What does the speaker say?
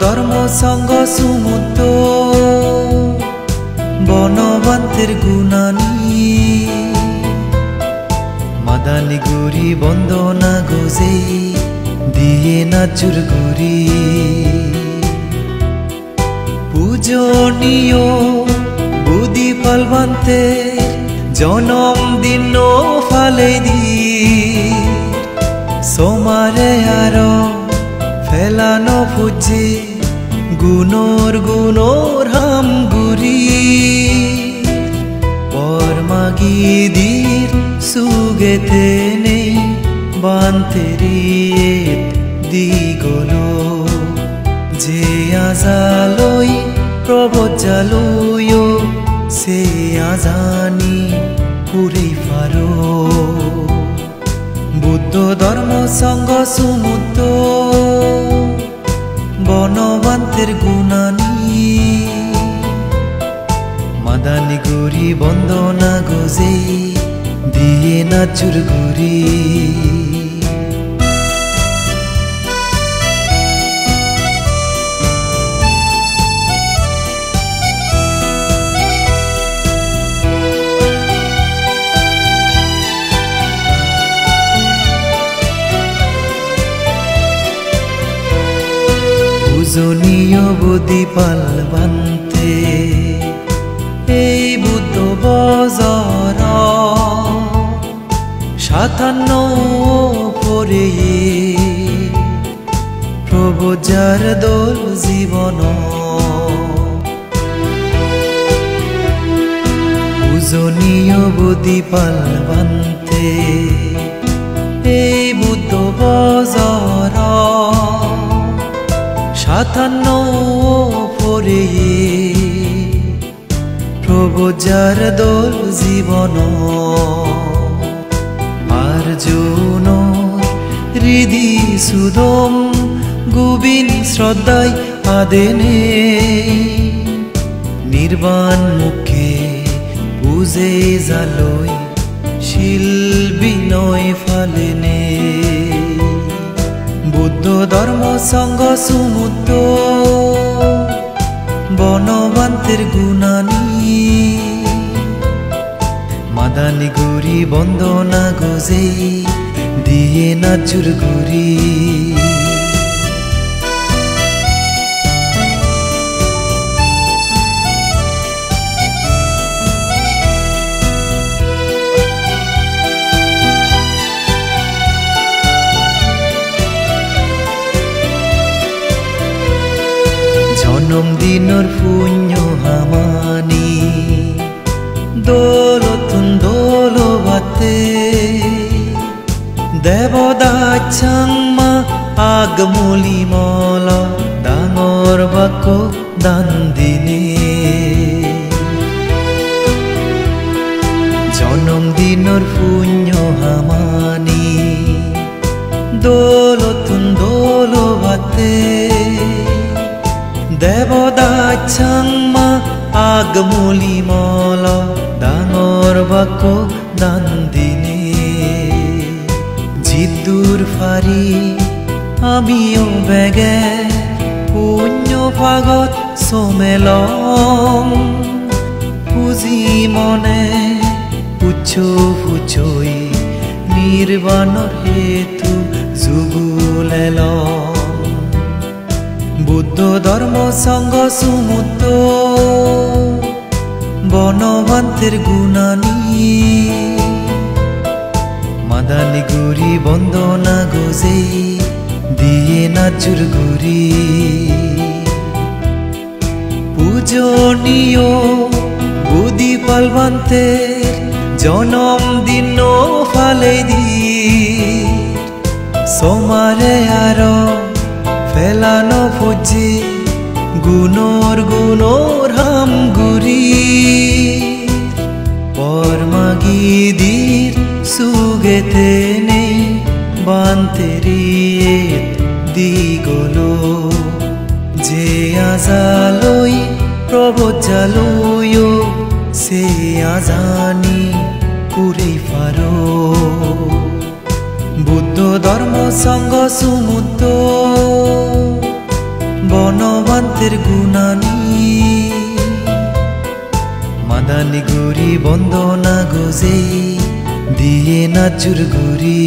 ধর্ম সঙ্গ সমুদ্র বনবান্তের গুণানী মাদানি গুরি বন্দনা গোজে দিয়ে নাচুর গুরি পূজনীয় বুদি পালবান্তে জনমদিন ফালে দি সোমারে আর ফেলানো ফুজে গুণর হাম গুরি পরমাগিদির সুগেতে নেই বান্তেরিয়েত দিগলো যে আজালই প্রবজ্জালয় সে আজানি পুরে ফারো বুদ্ধ ধর্ম সঙ্গ সমুদ্র বনবান্তের গুণানী মাদানি গুরি বন্দনা গোজে দিয়ে নাচুর গুরি পূজনীয় বুদ্ধি পালবান্তে এই বুদ্ধ বজর 57 পরে প্রবজার দোল জীবন পূজনীয় বুদ্ধি পালবান্তে এই বুদ্ধ বজর 57 পরে প্রবজার দোল জীবন আর্জুন হৃদি সুদম গোবিন শ্রদ্ধায় আদেনে নির্বাণ মুখে বুঝে জালই শিল বিনয় ফালেনে বুদ্ধ ধর্ম সঙ্গ সমুদ্র বনবান্তের গুণানী মাদানি গুরি বন্দনা গোজে দিয়ে নাচুর গুরি জনমদিনর পুণ্য হামানি দোলতুন দোলবাতে দেবদাচাংমা আগমলি মল ডাঙর বাক দান দিনে জনমদিনর পুণ্য হামানি দোলতুন দোলবাতে দেবদাচাংমা আগমলি মল ডাঙর বাক দান দিনে জিদ্দুর ফারি আমিও বেগে পুণ্য পাগত সোমেলম পুজি মনে উচ্চ ফুচই নির্বাণর হেতু যুগুলেল বুদ্ধ ধর্ম সঙ্গ সমুদ্র বনবান্তের গুণানী মাদানি গুরি বন্দনা গোজে দিয়ে নাচুর গুরি পূজনীয় বুদ্ধি পালবান্তের জনমদিন ফালে দি সোমারে আর ফেলানো ফুজে গুণর হাম গুরি পরমাগিদির সুগেতে নেই বান্তেরিয়েত দিগলো যে আজালই প্রবজ্জালয় সে আজানি পুরে ফারো বুদ্ধ ধর্ম সঙ্গ সমুদ্র বন আমাদের গুণানি মাদানি গুরি বন্দনা গজে দিয়ে নাচুর গুরি